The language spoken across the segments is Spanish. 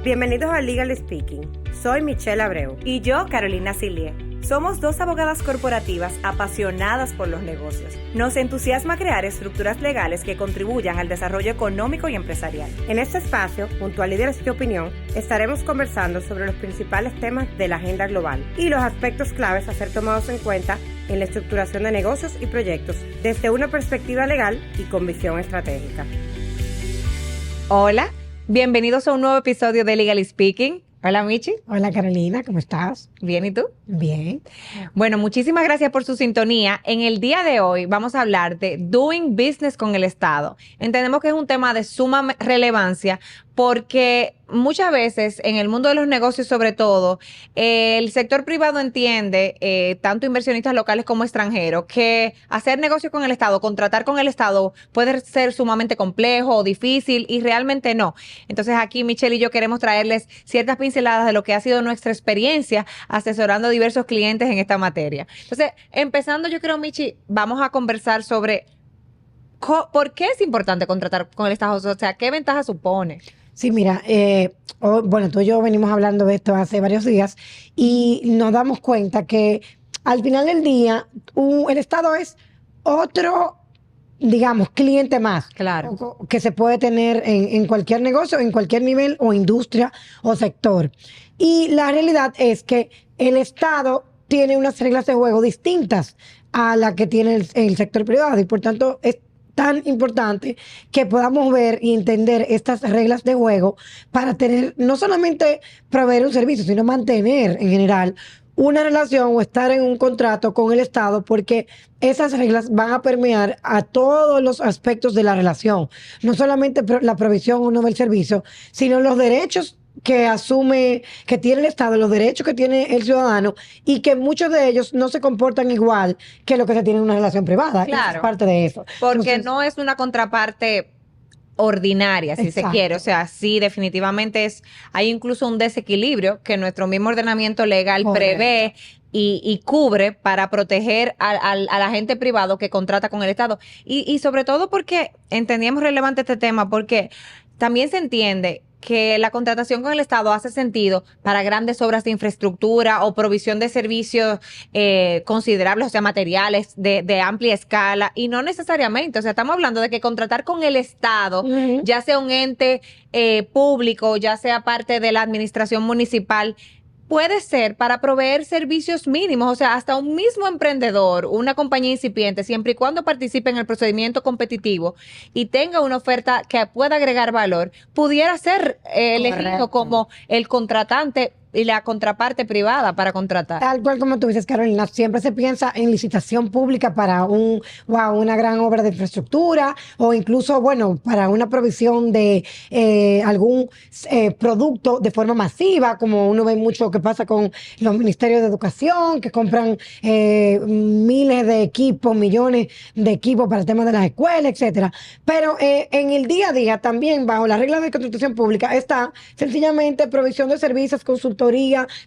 Bienvenidos a Legal Speaking. Soy Michelle Abreu. Y yo, Carolina Sillier. Somos dos abogadas corporativas apasionadas por los negocios. Nos entusiasma crear estructuras legales que contribuyan al desarrollo económico y empresarial. En este espacio, junto a líderes de opinión, estaremos conversando sobre los principales temas de la agenda global y los aspectos claves a ser tomados en cuenta en la estructuración de negocios y proyectos desde una perspectiva legal y con visión estratégica. Hola, bienvenidos a un nuevo episodio de Legal Speaking. Hola, Michi. Hola, Carolina, ¿cómo estás? Bien, ¿y tú? Bien. Bueno, muchísimas gracias por su sintonía. En el día de hoy vamos a hablar de Doing Business con el Estado. Entendemos que es un tema de suma relevancia porque muchas veces en el mundo de los negocios, sobre todo, el sector privado entiende, tanto inversionistas locales como extranjeros, que hacer negocio con el Estado, contratar con el Estado puede ser sumamente complejo o difícil y realmente no. Entonces aquí Michelle y yo queremos traerles ciertas pinceladas de lo que ha sido nuestra experiencia asesorando a diversos clientes en esta materia. Entonces, empezando, yo creo, Michi, vamos a conversar sobre por qué es importante contratar con el Estado, o sea, qué ventaja supone. Sí, mira, bueno, tú y yo venimos hablando de esto hace varios días y nos damos cuenta que al final del día el Estado es otro, digamos, cliente más. Claro. Que se puede tener en cualquier negocio, en cualquier nivel o industria o sector. Y la realidad es que el Estado tiene unas reglas de juego distintas a las que tiene el sector privado y por tanto es tan importante que podamos ver y entender estas reglas de juego para tener, no solamente proveer un servicio, sino mantener en general una relación o estar en un contrato con el Estado, porque esas reglas van a permear a todos los aspectos de la relación, no solamente la provisión o no del servicio, sino los derechos que asume, que tiene el Estado, los derechos que tiene el ciudadano y que muchos de ellos no se comportan igual que lo que se tiene en una relación privada. Claro. Es parte de eso. Porque Entonces, no es una contraparte ordinaria, si exacto. se quiere. O sea, sí, definitivamente hay incluso un desequilibrio que nuestro mismo ordenamiento legal Correcto. prevé y cubre para proteger al agente privado que contrata con el Estado. Y sobre todo porque entendíamos relevante este tema, porque también se entiende que la contratación con el Estado hace sentido para grandes obras de infraestructura o provisión de servicios considerables, o sea, materiales de amplia escala, y no necesariamente, o sea, estamos hablando de que contratar con el Estado, Ujú. ya sea un ente público, ya sea parte de la administración municipal, puede ser para proveer servicios mínimos, o sea, hasta un mismo emprendedor, una compañía incipiente, siempre y cuando participe en el procedimiento competitivo y tenga una oferta que pueda agregar valor, pudiera ser elegido Correcto. como el contratante y la contraparte privada para contratar. Tal cual como tú dices, Carolina, siempre se piensa en licitación pública para una gran obra de infraestructura o incluso, bueno, para una provisión de algún producto de forma masiva, como uno ve mucho que pasa con los ministerios de educación, que compran miles de equipos, millones de equipos para el tema de las escuelas, etcétera. Pero en el día a día también, bajo las reglas de contratación pública, está sencillamente provisión de servicios, consultoría,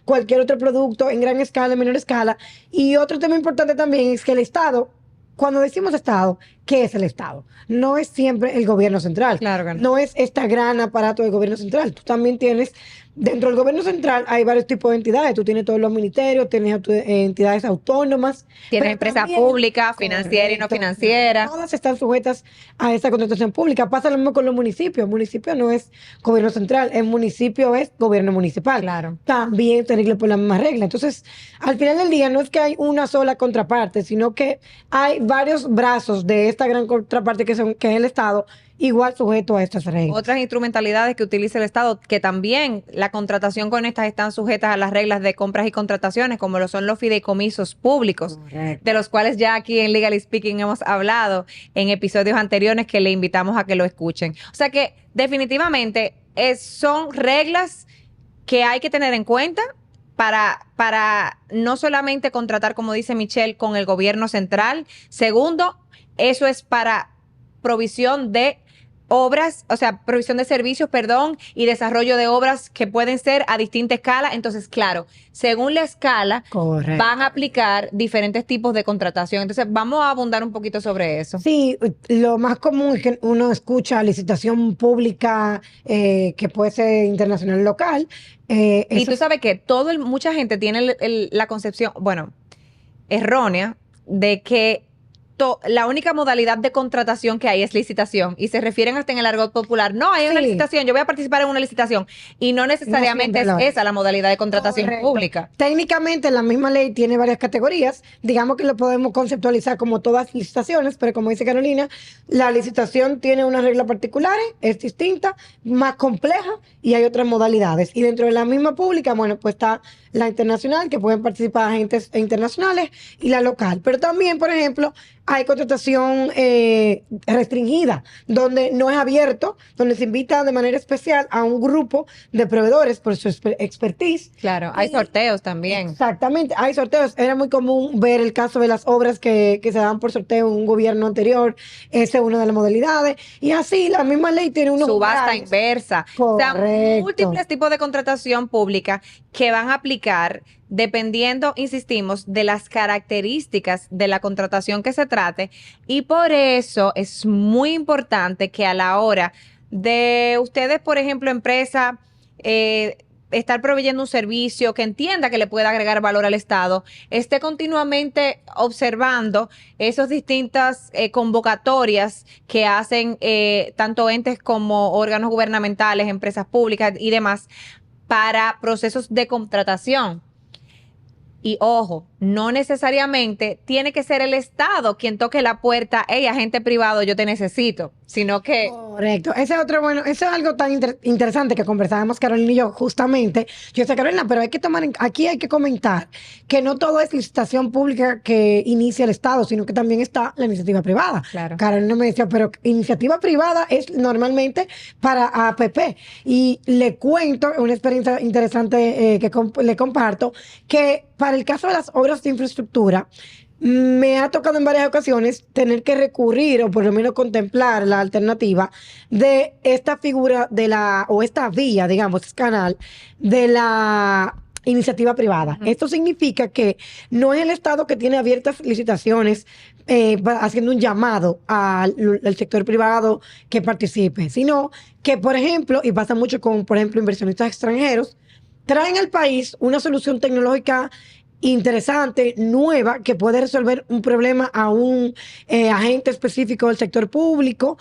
cualquier otro producto en gran escala, en menor escala. Y otro tema importante también es que el Estado, cuando decimos Estado, ¿qué es el Estado? No es siempre el gobierno central. Claro que no. No es este gran aparato del gobierno central. Tú también tienes, dentro del gobierno central hay varios tipos de entidades. Tú tienes todos los ministerios, tienes entidades autónomas. Tienes pero empresa también- pública, financiera y no Correcto. financiera. Todas están sujetas a esa contratación pública. Pasa lo mismo con los municipios. Municipio no es gobierno central, el municipio es gobierno municipal. Claro. También tenerle por la misma regla. Entonces, al final del día no es que hay una sola contraparte, sino que hay varios brazos de esta gran contraparte que es el Estado, igual sujeto a estas reglas. Otras instrumentalidades que utiliza el Estado, que también la contratación con estas están sujetas a las reglas de compras y contrataciones, como lo son los fideicomisos públicos, Correcto. de los cuales ya aquí en Legal Speaking hemos hablado en episodios anteriores que le invitamos a que lo escuchen. O sea que definitivamente son reglas que hay que tener en cuenta para no solamente contratar, como dice Michelle, con el gobierno central. Segundo, eso es para provisión de obras, o sea, provisión de servicios, perdón, y desarrollo de obras que pueden ser a distinta escala. Entonces, claro, según la escala, Correcto. van a aplicar diferentes tipos de contratación. Entonces, vamos a abundar un poquito sobre eso. Sí, lo más común es que uno escucha licitación pública que puede ser internacional o local. Y Eso tú sabes que mucha gente tiene la concepción, bueno, errónea, de que la única modalidad de contratación que hay es licitación, y se refieren hasta en el argot popular. No, hay una Sí. licitación, yo voy a participar en una licitación, y no necesariamente siempre lo es es. esa la modalidad de contratación Correcto. pública. Técnicamente la misma ley tiene varias categorías. Digamos que lo podemos conceptualizar como todas licitaciones, pero como dice Carolina, la licitación tiene unas reglas particulares, es distinta, más compleja, y hay otras modalidades. Y dentro de la misma pública, bueno, pues está la internacional, que pueden participar agentes internacionales, y la local. Pero también, por ejemplo, hay contratación restringida, donde no es abierto, donde se invita de manera especial a un grupo de proveedores por su expertise. Claro, hay sorteos también. Exactamente, hay sorteos. Era muy común ver el caso de las obras que se daban por sorteo en un gobierno anterior. Esa es una de las modalidades. Y así, la misma ley tiene unos Subasta umbrales. inversa. O sea, Correcto. múltiples tipos de contratación pública que van a aplicar dependiendo, insistimos, de las características de la contratación que se trate. Y por eso es muy importante que a la hora de ustedes, por ejemplo, empresa, estar proveyendo un servicio que entienda que le pueda agregar valor al Estado, esté continuamente observando esas distintas convocatorias que hacen tanto entes como órganos gubernamentales, empresas públicas y demás, para procesos de contratación. Y ojo, no necesariamente tiene que ser el Estado quien toque la puerta, hey, agente privado, yo te necesito, sino que... Correcto. Ese es otro, bueno, eso es algo tan interesante que conversábamos Carolina y yo justamente. Yo sé, Carolina, pero hay que aquí hay que comentar que no todo es licitación pública que inicia el Estado, sino que también está la iniciativa privada. Claro. Carolina me decía, pero iniciativa privada es normalmente para APP. Y le cuento una experiencia interesante que le comparto, que para el caso de las obras de infraestructura, me ha tocado en varias ocasiones tener que recurrir o por lo menos contemplar la alternativa de esta figura o esta vía, digamos, este canal de la iniciativa privada. Esto significa que no es el Estado que tiene abiertas licitaciones haciendo un llamado al sector privado que participe, sino que, por ejemplo, y pasa mucho con, por ejemplo, inversionistas extranjeros, traen al país una solución tecnológica interesante, nueva, que puede resolver un problema a un agente específico del sector público,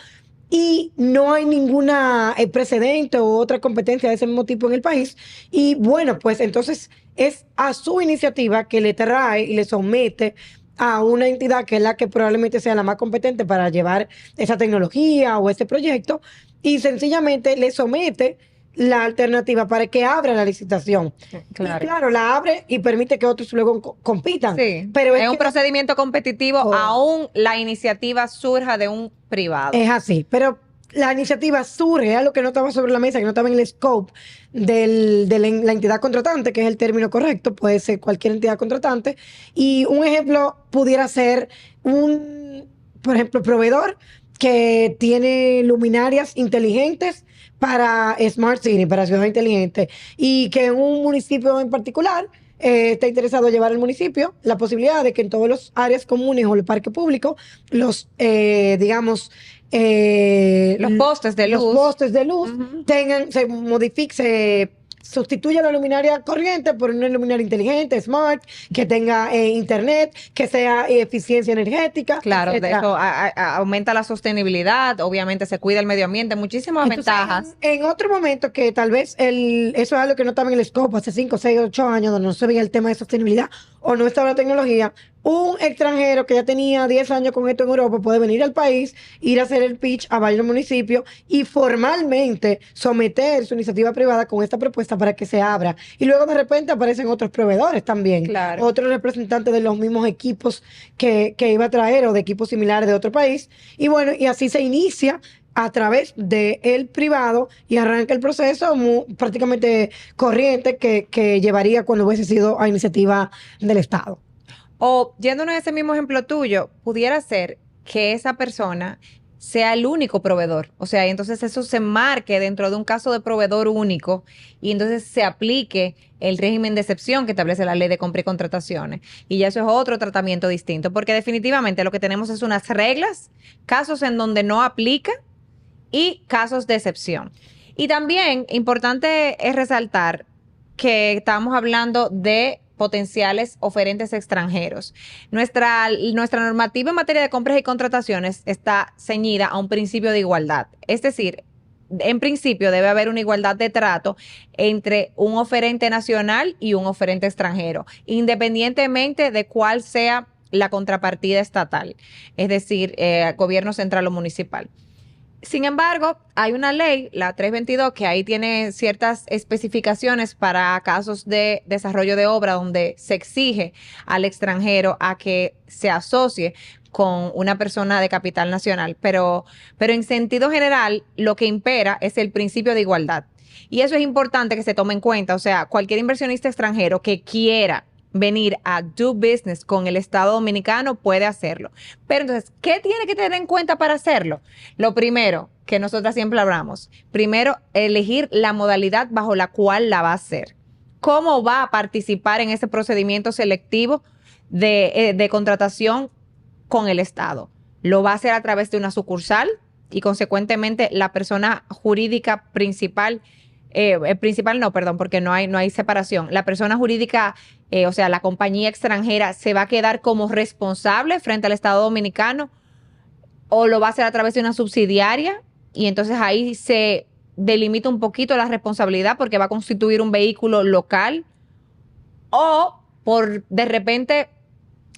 y no hay ninguna precedente o otra competencia de ese mismo tipo en el país. Y bueno, pues entonces es a su iniciativa que le trae y le somete a una entidad que es la que probablemente sea la más competente para llevar esa tecnología o ese proyecto, y sencillamente le somete la alternativa para que abra la licitación. Claro. Y claro, la abre y permite que otros luego compitan. Sí, Pero es un que procedimiento competitivo, aún la iniciativa surja de un privado. es así, pero la iniciativa surge, algo que no estaba sobre la mesa, que no estaba en el scope de la entidad contratante, que es el término correcto, puede ser cualquier entidad contratante. Y un ejemplo pudiera ser por ejemplo, proveedor que tiene luminarias inteligentes para Smart City, para ciudad inteligente, y que en un municipio en particular está interesado en llevar al municipio la posibilidad de que en todas las áreas comunes o el parque público los Los postes de luz. los postes de luz Ujú. se sustituya la luminaria corriente por una luminaria inteligente, smart, que tenga internet, que sea eficiencia energética. Claro, de etcétera. eso aumenta la sostenibilidad, obviamente se cuida el medio ambiente, muchísimas Entonces, ventajas. En otro momento que tal vez eso es algo que no estaba en el scope hace 5, 6, 8 años, donde no se veía el tema de sostenibilidad o no estaba la tecnología, un extranjero que ya tenía 10 años con esto en Europa puede venir al país, ir a hacer el pitch a varios municipios y formalmente someter su iniciativa privada con esta propuesta para que se abra. Y luego de repente aparecen otros proveedores también, Claro. otros representantes de los mismos equipos que iba a traer o de equipos similares de otro país. Y bueno, y así se inicia a través del privado y arranca el proceso prácticamente corriente que llevaría cuando hubiese sido a iniciativa del Estado. O yéndonos a ese mismo ejemplo tuyo, pudiera ser que esa persona sea el único proveedor. O sea, y entonces eso se marque dentro de un caso de proveedor único y entonces se aplique el régimen de excepción que establece la ley de compra y contrataciones. Y ya eso es otro tratamiento distinto, porque definitivamente lo que tenemos es unas reglas, casos en donde no aplica y casos de excepción. Y también importante es resaltar que estamos hablando de potenciales oferentes extranjeros. Nuestra normativa en materia de compras y contrataciones está ceñida a un principio de igualdad. Es decir, en principio debe haber una igualdad de trato entre un oferente nacional y un oferente extranjero, independientemente de cuál sea la contrapartida estatal, es decir, gobierno central o municipal. Sin embargo, hay una ley, la 322, que ahí tiene ciertas especificaciones para casos de desarrollo de obra donde se exige al extranjero a que se asocie con una persona de capital nacional. Pero en sentido general, lo que impera es el principio de igualdad. Y eso es importante que se tome en cuenta. O sea, cualquier inversionista extranjero que quiera venir a do business con el Estado Dominicano puede hacerlo. Pero entonces, ¿qué tiene que tener en cuenta para hacerlo? Lo primero, que nosotras siempre hablamos, primero, elegir la modalidad bajo la cual la va a hacer. ¿Cómo va a participar en ese procedimiento selectivo de contratación con el Estado? ¿Lo va a hacer a través de una sucursal y consecuentemente la persona jurídica principal porque no hay separación. La persona jurídica, o sea, la compañía extranjera, ¿se va a quedar como responsable frente al Estado Dominicano o lo va a hacer a través de una subsidiaria? Y entonces ahí se delimita un poquito la responsabilidad porque va a constituir un vehículo local, o por de repente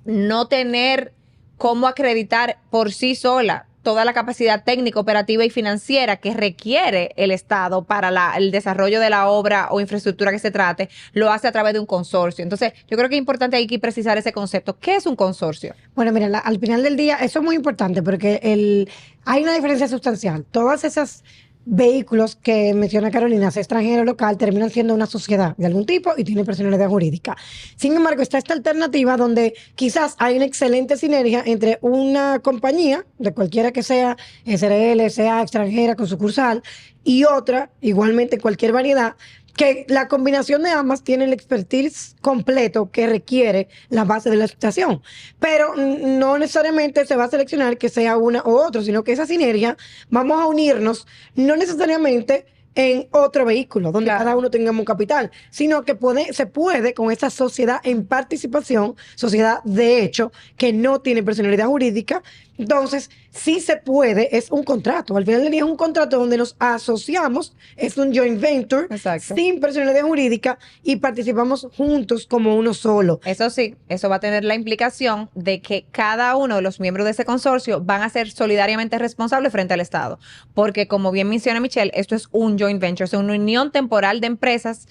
no tener cómo acreditar por sí sola toda la capacidad técnica, operativa y financiera que requiere el Estado para el desarrollo de la obra o infraestructura que se trate, lo hace a través de un consorcio. Entonces, yo creo que es importante aquí precisar ese concepto. ¿Qué es un consorcio? Bueno, mira, al final del día, eso es muy importante porque hay una diferencia sustancial. Todas esas vehículos que menciona Carolina, sea extranjero o local, terminan siendo una sociedad de algún tipo y tienen personalidad jurídica. Sin embargo, está esta alternativa donde quizás hay una excelente sinergia entre una compañía, de cualquiera que sea, SRL, sea extranjera con sucursal, y otra, igualmente cualquier variedad, que la combinación de ambas tiene el expertise completo que requiere la base de la licitación. Pero no necesariamente se va a seleccionar que sea una u otra, sino que esa sinergia vamos a unirnos, no necesariamente en otro vehículo, donde cada uno tengamos un capital, sino que se puede con esa sociedad en participación, sociedad de hecho, que no tiene personalidad jurídica. Entonces, sí se puede, es un contrato. Al final del día es un contrato donde nos asociamos, es un joint venture, sin personalidad jurídica y participamos juntos como uno solo. Eso sí, eso va a tener la implicación de que cada uno de los miembros de ese consorcio van a ser solidariamente responsables frente al Estado. Porque, como bien menciona Michelle, esto es un joint venture, es una unión temporal de empresas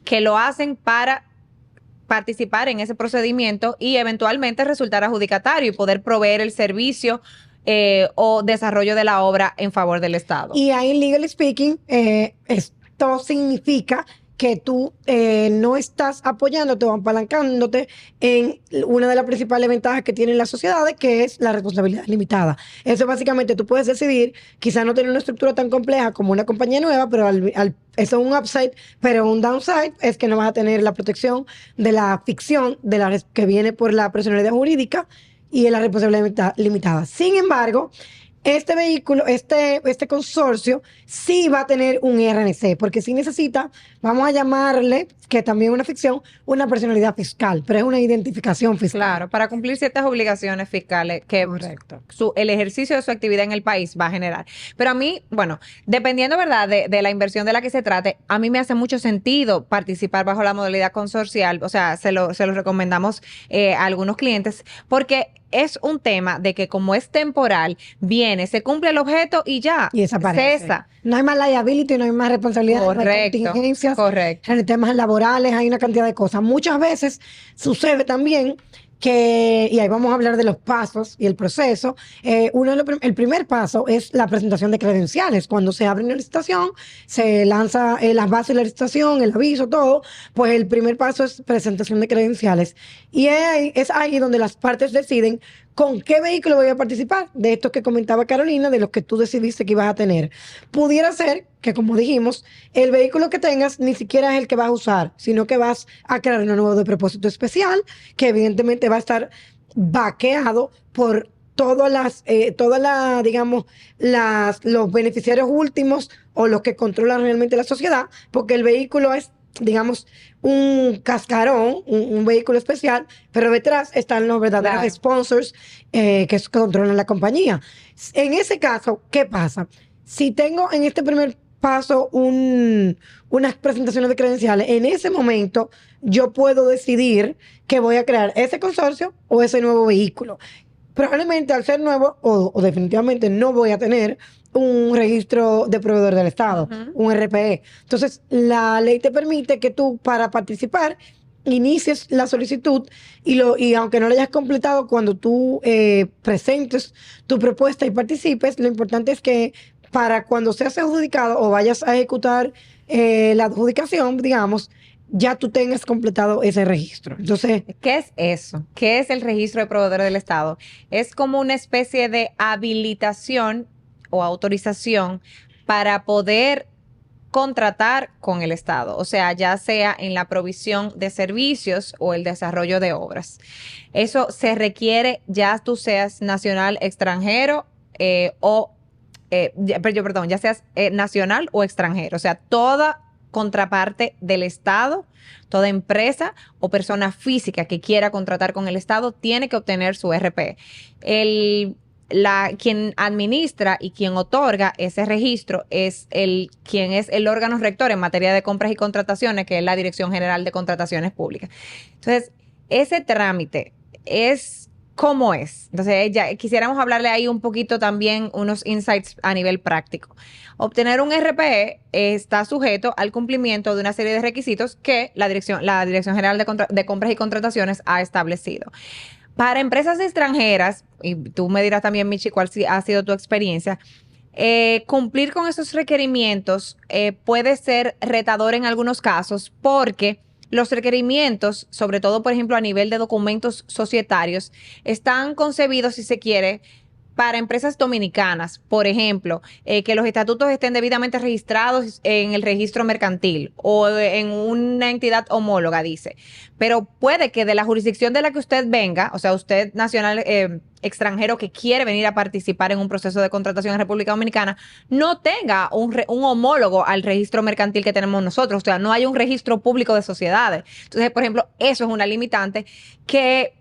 que lo hacen para participar en ese procedimiento y eventualmente resultar adjudicatario y poder proveer el servicio o desarrollo de la obra en favor del Estado. Y ahí, legal speaking, esto significa que tú no estás apoyándote o apalancándote en una de las principales ventajas que tienen las sociedades, que es la responsabilidad limitada. Eso básicamente tú puedes decidir, quizás no tener una estructura tan compleja como una compañía nueva, pero eso es un upside, pero un downside es que no vas a tener la protección de la ficción que viene por la personalidad jurídica y la responsabilidad limitada. Sin embargo, este vehículo, este consorcio, sí va a tener un RNC, porque sí necesita, vamos a llamarle, que también es una ficción, una personalidad fiscal, pero es una identificación fiscal. Claro, para cumplir ciertas obligaciones fiscales que el ejercicio de su actividad en el país va a generar. Pero a mí, bueno, dependiendo, ¿verdad?, de la inversión de la que se trate, a mí me hace mucho sentido participar bajo la modalidad consorcial. O sea, se lo recomendamos a algunos clientes, porque es un tema de que como es temporal, viene, se cumple el objeto y ya, y desaparece. Cesa. No hay más liability, no hay más responsabilidad, no hay contingencias, en temas laborales, hay una cantidad de cosas. Muchas veces sucede también que, y ahí vamos a hablar de los pasos y el proceso. El primer paso es la presentación de credenciales. Cuando se abre una licitación, se lanza las bases de la licitación, el aviso, todo, pues el primer paso es presentación de credenciales. Y es ahí donde las partes deciden ¿con qué vehículo voy a participar? De estos que comentaba Carolina, de los que tú decidiste que ibas a tener. Pudiera ser que, como dijimos, el vehículo que tengas ni siquiera es el que vas a usar, sino que vas a crear uno nuevo de propósito especial, que evidentemente va a estar vaqueado por digamos, los beneficiarios últimos o los que controlan realmente la sociedad, porque el vehículo es, digamos, un cascarón, un vehículo especial, pero detrás están los verdaderos sponsors que controlan la compañía. En ese caso, ¿qué pasa? Si tengo en este primer paso unas presentaciones de credenciales, en ese momento yo puedo decidir que voy a crear ese consorcio o ese nuevo vehículo. Probablemente al ser nuevo o definitivamente no voy a tener un registro de proveedor del Estado, un RPE. Entonces, la ley te permite que tú, para participar, inicies la solicitud y aunque no la hayas completado, cuando tú presentes tu propuesta y participes, lo importante es que para cuando seas adjudicado o vayas a ejecutar la adjudicación, digamos, ya tú tengas completado ese registro. Entonces, ¿qué es eso? ¿Qué es el registro de proveedores del Estado? Es como una especie de habilitación o autorización para poder contratar con el Estado, o sea, ya sea en la provisión de servicios o el desarrollo de obras. Eso se requiere ya tú seas nacional, extranjero ya seas nacional o extranjero, o sea, toda contraparte del Estado, toda empresa o persona física que quiera contratar con el Estado tiene que obtener su RP. Quien administra y quien otorga ese registro es quien es el órgano rector en materia de compras y contrataciones, que es la Dirección General de Contrataciones Públicas. Entonces, ese trámite es cómo es. Entonces, ya quisiéramos hablarle ahí un poquito también, unos insights a nivel práctico. Obtener un RPE está sujeto al cumplimiento de una serie de requisitos que la Dirección General de Compras y Contrataciones ha establecido. Para empresas extranjeras, y tú me dirás también, Michi, cuál ha sido tu experiencia, cumplir con esos requerimientos puede ser retador en algunos casos porque los requerimientos, sobre todo, por ejemplo, a nivel de documentos societarios, están concebidos, si se quiere, para empresas dominicanas, por ejemplo, que los estatutos estén debidamente registrados en el registro mercantil o en una entidad homóloga, dice. Pero puede que de la jurisdicción de la que usted venga, o sea, usted nacional extranjero que quiere venir a participar en un proceso de contratación en República Dominicana, no tenga un homólogo al registro mercantil que tenemos nosotros, o sea, no hay un registro público de sociedades. Entonces, por ejemplo, eso es una limitante que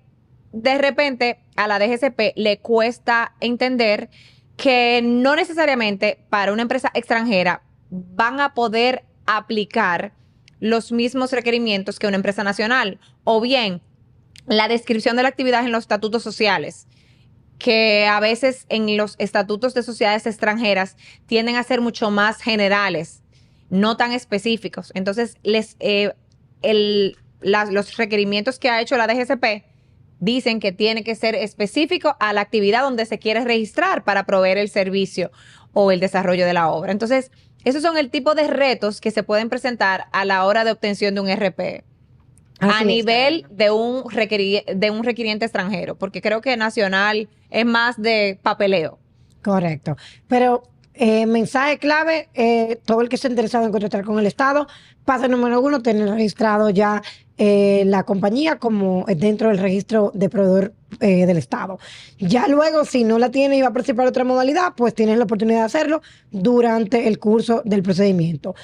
de repente a la DGCP le cuesta entender que no necesariamente para una empresa extranjera van a poder aplicar los mismos requerimientos que una empresa nacional, o bien la descripción de la actividad en los estatutos sociales, que a veces en los estatutos de sociedades extranjeras tienden a ser mucho más generales, no tan específicos. Entonces, los requerimientos que ha hecho la DGCP dicen que tiene que ser específico a la actividad donde se quiere registrar para proveer el servicio o el desarrollo de la obra. Entonces, esos son el tipo de retos que se pueden presentar a la hora de obtención de un RPE a nivel de un requiriente extranjero, porque creo que nacional es más de papeleo. Correcto. Pero mensaje clave, todo el que esté interesado en contratar con el Estado, paso número 1, tener registrado ya la compañía como dentro del registro de proveedor del Estado. Ya luego, si no la tiene y va a participar de otra modalidad, pues tienes la oportunidad de hacerlo durante el curso del procedimiento.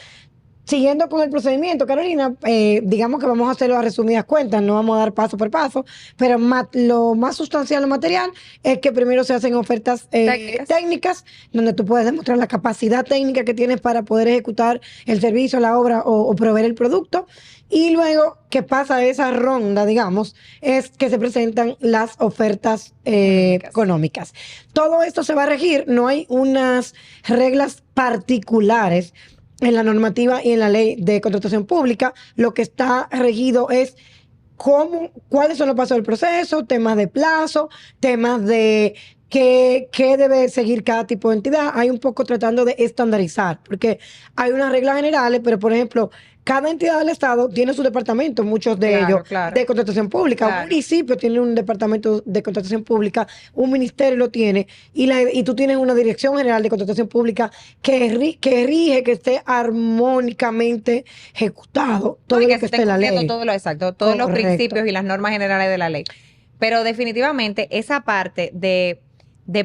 Siguiendo con el procedimiento, Carolina, digamos que vamos a hacerlo a resumidas cuentas, no vamos a dar paso por paso, pero lo más sustancial o material es que primero se hacen ofertas técnicas, donde tú puedes demostrar la capacidad técnica que tienes para poder ejecutar el servicio, la obra o proveer el producto. Y luego que pasa esa ronda, digamos, es que se presentan las ofertas económicas. Todo esto se va a regir, no hay unas reglas particulares en la normativa y en la ley de contratación pública. Lo que está regido es cuáles son los pasos del proceso, temas de plazo, temas de qué debe seguir cada tipo de entidad. Hay un poco tratando de estandarizar, porque hay unas reglas generales, pero por ejemplo, cada entidad del Estado tiene su departamento, muchos de ellos, Claro. de contratación pública. Un Claro. municipio tiene un departamento de contratación pública, un ministerio lo tiene, y tú tienes una dirección general de contratación pública que rige que esté armónicamente ejecutado todo No, y lo que que se esté esté en la cumpliendo ley. todo lo exacto, todos los Correcto. principios y las normas generales de la ley. Pero definitivamente esa parte de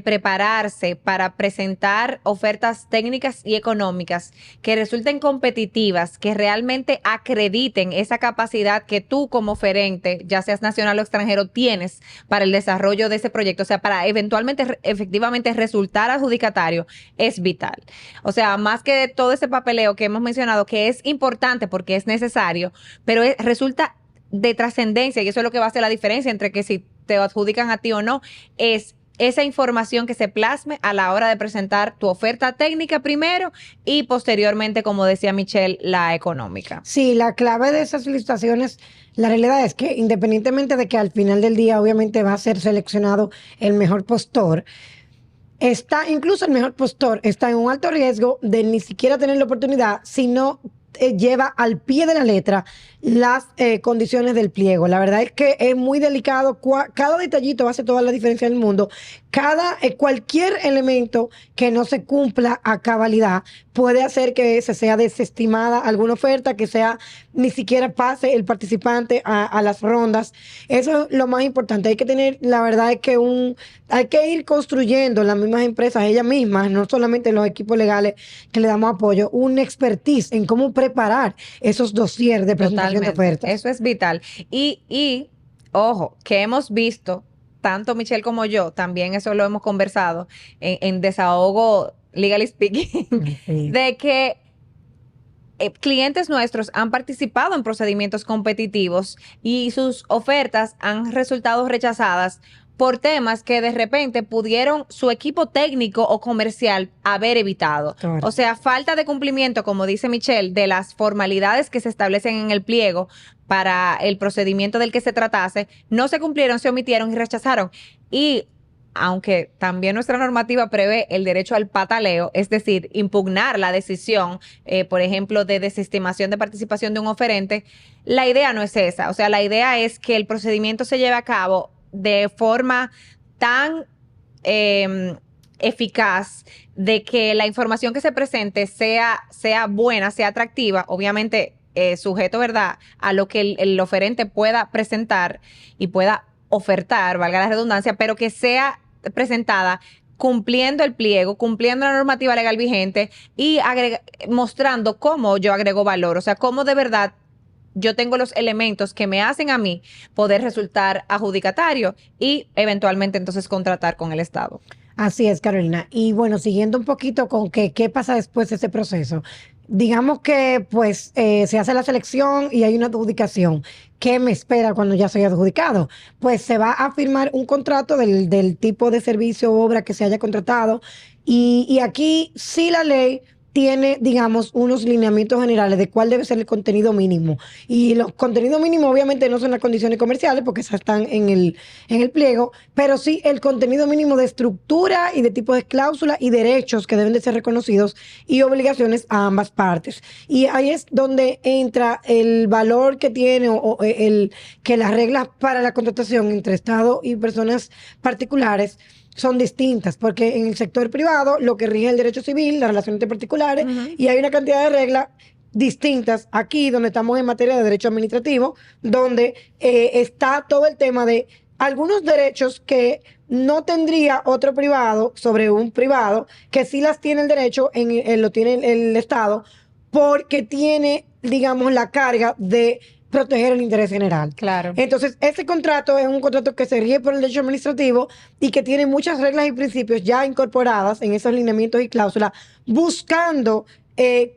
prepararse para presentar ofertas técnicas y económicas que resulten competitivas, que realmente acrediten esa capacidad que tú como oferente, ya seas nacional o extranjero, tienes para el desarrollo de ese proyecto, o sea, para eventualmente, efectivamente resultar adjudicatario, es vital. O sea, más que todo ese papeleo que hemos mencionado, que es importante porque es necesario, pero resulta de trascendencia, y eso es lo que va a hacer la diferencia entre que si te adjudican a ti o no, es esa información que se plasme a la hora de presentar tu oferta técnica primero y posteriormente, como decía Michelle, la económica. Sí, la clave de esas licitaciones, la realidad es que independientemente de que al final del día obviamente va a ser seleccionado el mejor postor, incluso el mejor postor está en un alto riesgo de ni siquiera tener la oportunidad, sino lleva al pie de la letra las condiciones del pliego. La verdad es que es muy delicado. Cada detallito hace toda la diferencia del mundo. Cualquier elemento que no se cumpla a cabalidad puede hacer que se sea desestimada alguna oferta, que sea ni siquiera pase el participante a las rondas. Eso es lo más importante. Hay que tener, la verdad es que hay que ir construyendo las mismas empresas, ellas mismas, no solamente los equipos legales que le damos apoyo, un expertise en cómo preparar esos dossiers de presentación de ofertas. Eso es vital. Y ojo, que hemos visto, tanto Michelle como yo, también eso lo hemos conversado en Desahogo Legally Speaking, Sí. de que clientes nuestros han participado en procedimientos competitivos y sus ofertas han resultado rechazadas por temas que de repente pudieron su equipo técnico o comercial haber evitado. Claro. O sea, falta de cumplimiento, como dice Michelle, de las formalidades que se establecen en el pliego para el procedimiento del que se tratase, no se cumplieron, se omitieron y rechazaron. Y aunque también nuestra normativa prevé el derecho al pataleo, es decir, impugnar la decisión, por ejemplo, de desestimación de participación de un oferente, la idea no es esa. O sea, la idea es que el procedimiento se lleve a cabo de forma tan eficaz, de que la información que se presente sea buena, sea atractiva, obviamente sujeto, ¿verdad?, a lo que el oferente pueda presentar y pueda ofertar, valga la redundancia, pero que sea presentada cumpliendo el pliego, cumpliendo la normativa legal vigente y mostrando cómo yo agrego valor, o sea, cómo de verdad yo tengo los elementos que me hacen a mí poder resultar adjudicatario y eventualmente entonces contratar con el Estado. Así es, Carolina. Y bueno, siguiendo un poquito con qué pasa después de ese proceso. Digamos que pues se hace la selección y hay una adjudicación. ¿Qué me espera cuando ya soy adjudicado? Pues se va a firmar un contrato del tipo de servicio o obra que se haya contratado. Y aquí sí la ley tiene, digamos, unos lineamientos generales de cuál debe ser el contenido mínimo. Y los contenidos mínimos obviamente no son las condiciones comerciales porque esas están en el pliego, pero sí el contenido mínimo de estructura y de tipo de cláusula y derechos que deben de ser reconocidos y obligaciones a ambas partes. Y ahí es donde entra el valor que tiene que las reglas para la contratación entre Estado y personas particulares son distintas, porque en el sector privado lo que rige es el derecho civil, las relaciones entre particulares, y hay una cantidad de reglas distintas aquí, donde estamos en materia de derecho administrativo, donde está todo el tema de algunos derechos que no tendría otro privado sobre un privado, que sí las tiene el derecho, lo tiene el Estado, porque tiene, digamos, la carga de proteger el interés general. Claro. Entonces, ese contrato es un contrato que se rige por el derecho administrativo y que tiene muchas reglas y principios ya incorporadas en esos lineamientos y cláusulas, buscando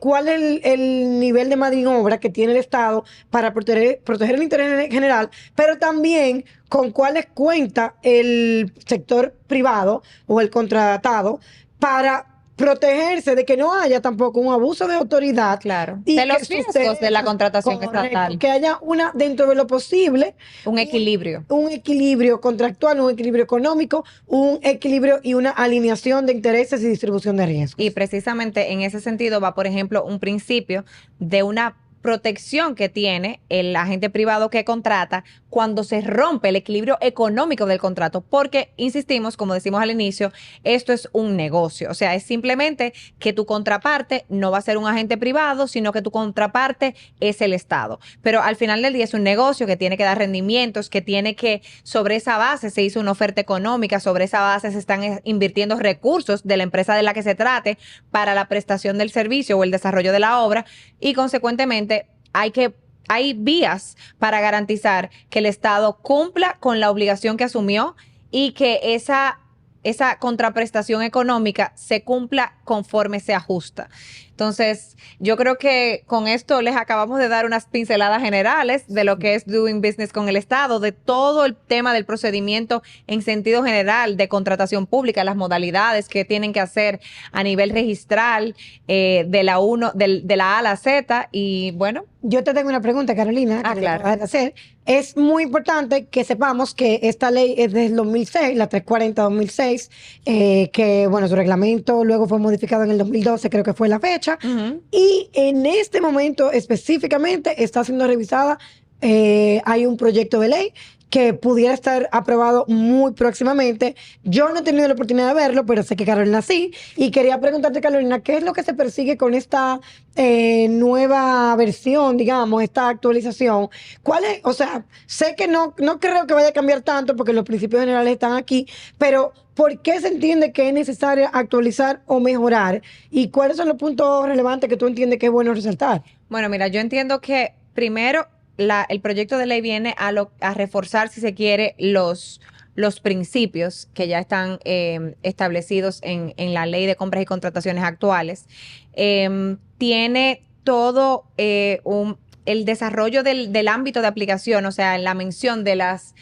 cuál es el nivel de maniobra que tiene el Estado para proteger el interés general, pero también con cuáles cuenta el sector privado o el contratado para protegerse de que no haya tampoco un abuso de autoridad. Claro. Y De los que riesgos suceda, de la contratación correcto, estatal. que haya dentro de lo posible, Un equilibrio. un equilibrio contractual, un equilibrio económico, un equilibrio y una alineación de intereses y distribución de riesgos. Y precisamente en ese sentido va, por ejemplo, un principio de una protección que tiene el agente privado que contrata cuando se rompe el equilibrio económico del contrato, porque, insistimos, como decimos al inicio, esto es un negocio, o sea, es simplemente que tu contraparte no va a ser un agente privado, sino que tu contraparte es el Estado. Pero al final del día es un negocio que tiene que dar rendimientos, que tiene que, sobre esa base se hizo una oferta económica, sobre esa base se están invirtiendo recursos de la empresa de la que se trate para la prestación del servicio o el desarrollo de la obra, y consecuentemente hay vías para garantizar que el Estado cumpla con la obligación que asumió y que esa contraprestación económica se cumpla conforme se ajusta. Entonces, yo creo que con esto les acabamos de dar unas pinceladas generales de lo que es doing business con el Estado, de todo el tema del procedimiento en sentido general de contratación pública, las modalidades que tienen que hacer a nivel registral, de la A a la Z, y bueno. Yo te tengo una pregunta, Carolina, que Claro. me vas a hacer. Es muy importante que sepamos que esta ley es del 2006, la 340-2006, que, bueno, su reglamento luego fue modificado en el 2012, creo que fue la fecha. Uh-huh. Y en este momento específicamente está siendo revisada. Hay un proyecto de ley que pudiera estar aprobado muy próximamente. Yo no he tenido la oportunidad de verlo, pero sé que Carolina sí. Y quería preguntarte, Carolina, ¿qué es lo que se persigue con esta nueva versión, digamos, esta actualización? ¿Cuál es? O sea, sé que no creo que vaya a cambiar tanto porque los principios generales están aquí, pero ¿por qué se entiende que es necesario actualizar o mejorar? ¿Y cuáles son los puntos relevantes que tú entiendes que es bueno resaltar? Bueno, mira, yo entiendo que primero el proyecto de ley viene a reforzar, si se quiere, los principios que ya están establecidos en la ley de compras y contrataciones actuales. Tiene todo el desarrollo del ámbito de aplicación, o sea, la mención de las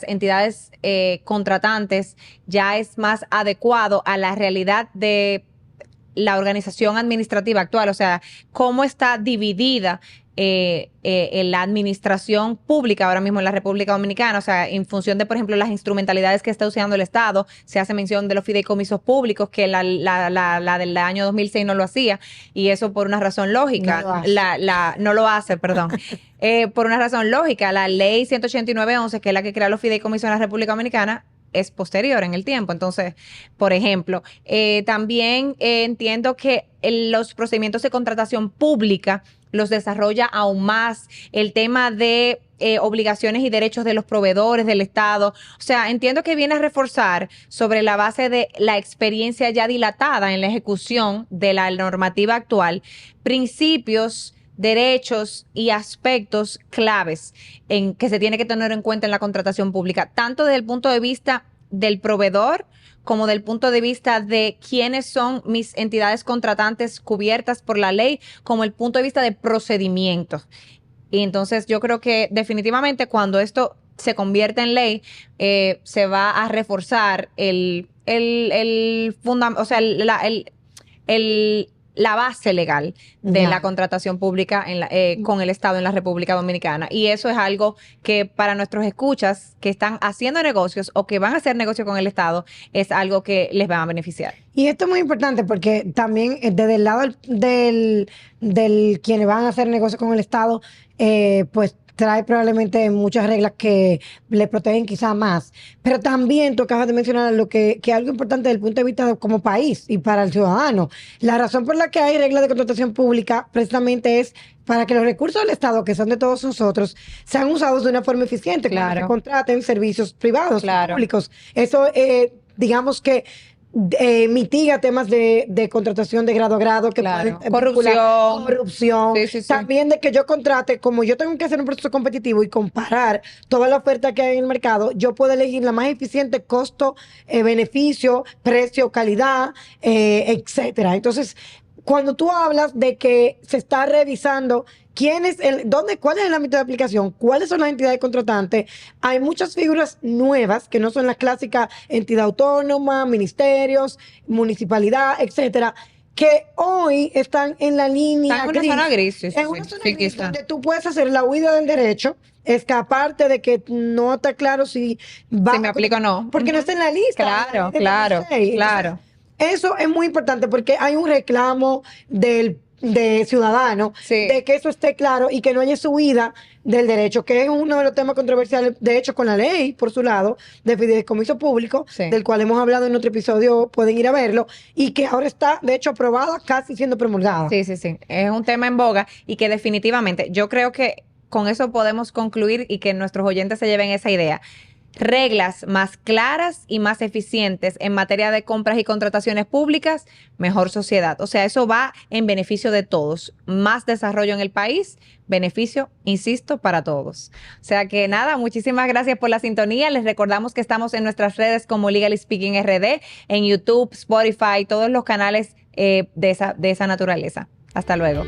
entidades contratantes ya es más adecuado a la realidad de la organización administrativa actual, o sea, cómo está dividida en la administración pública ahora mismo en la República Dominicana, o sea, en función de, por ejemplo, las instrumentalidades que está usando el Estado, se hace mención de los fideicomisos públicos, que la del año 2006 no lo hacía, y eso por una razón lógica, no lo hace, perdón. Por una razón lógica, la ley 189.11, que es la que crea los fideicomisos en la República Dominicana, es posterior en el tiempo. Entonces, por ejemplo, también entiendo que los procedimientos de contratación pública los desarrolla aún más el tema de obligaciones y derechos de los proveedores del Estado. O sea, entiendo que viene a reforzar sobre la base de la experiencia ya dilatada en la ejecución de la normativa actual, principios, derechos y aspectos claves en que se tiene que tener en cuenta en la contratación pública, tanto desde el punto de vista del proveedor como del punto de vista de quiénes son mis entidades contratantes cubiertas por la ley, como el punto de vista de procedimientos. Y entonces yo creo que definitivamente cuando esto se convierte en ley, se va a reforzar la base legal de la contratación pública con el Estado en la República Dominicana. Y eso es algo que para nuestros escuchas que están haciendo negocios o que van a hacer negocio con el Estado, es algo que les va a beneficiar. Y esto es muy importante porque también desde el lado del quienes van a hacer negocio con el Estado, pues trae probablemente muchas reglas que le protegen quizá más. Pero también tú acabas de mencionar que algo importante desde el punto de vista como país y para el ciudadano. La razón por la que hay reglas de contratación pública precisamente es para que los recursos del Estado, que son de todos nosotros, sean usados de una forma eficiente, Claro. cuando se contraten servicios privados, Claro. públicos. Eso, digamos que mitiga temas de contratación de grado a grado que Claro. pueden Corrupción. Sí. También de que yo contrate, como yo tengo que hacer un proceso competitivo y comparar toda la oferta que hay en el mercado, yo puedo elegir la más eficiente costo, beneficio, precio, calidad, etcétera. Entonces, cuando tú hablas de que se está revisando ¿Cuál es el ámbito de aplicación? ¿Cuáles son las entidades contratantes? Hay muchas figuras nuevas que no son las clásicas entidad autónoma, ministerios, municipalidad, etcétera, que hoy están en la línea Están en una zona gris, sí, sí, en una sí. zona Sí, gris quizá. donde tú puedes hacer la huida del derecho, escaparte de que no está claro si va Si me aplico o no. porque no está en la lista. Claro, de claro, 2006. Entonces, claro. eso es muy importante porque hay un reclamo de ciudadano Sí. de que eso esté claro y que no haya subida del derecho, que es uno de los temas controversiales, de hecho, con la ley, por su lado, de fideicomiso público, Sí. del cual hemos hablado en otro episodio, pueden ir a verlo, y que ahora está, de hecho, aprobada, casi siendo promulgada. Sí, sí, sí. Es un tema en boga y que definitivamente yo creo que con eso podemos concluir y que nuestros oyentes se lleven esa idea. Reglas más claras y más eficientes en materia de compras y contrataciones públicas, mejor sociedad. O sea, eso va en beneficio de todos. Más desarrollo en el país, beneficio, insisto, para todos. O sea que nada, muchísimas gracias por la sintonía. Les recordamos que estamos en nuestras redes como Legally Speaking RD, en YouTube, Spotify, todos los canales de esa naturaleza. Hasta luego.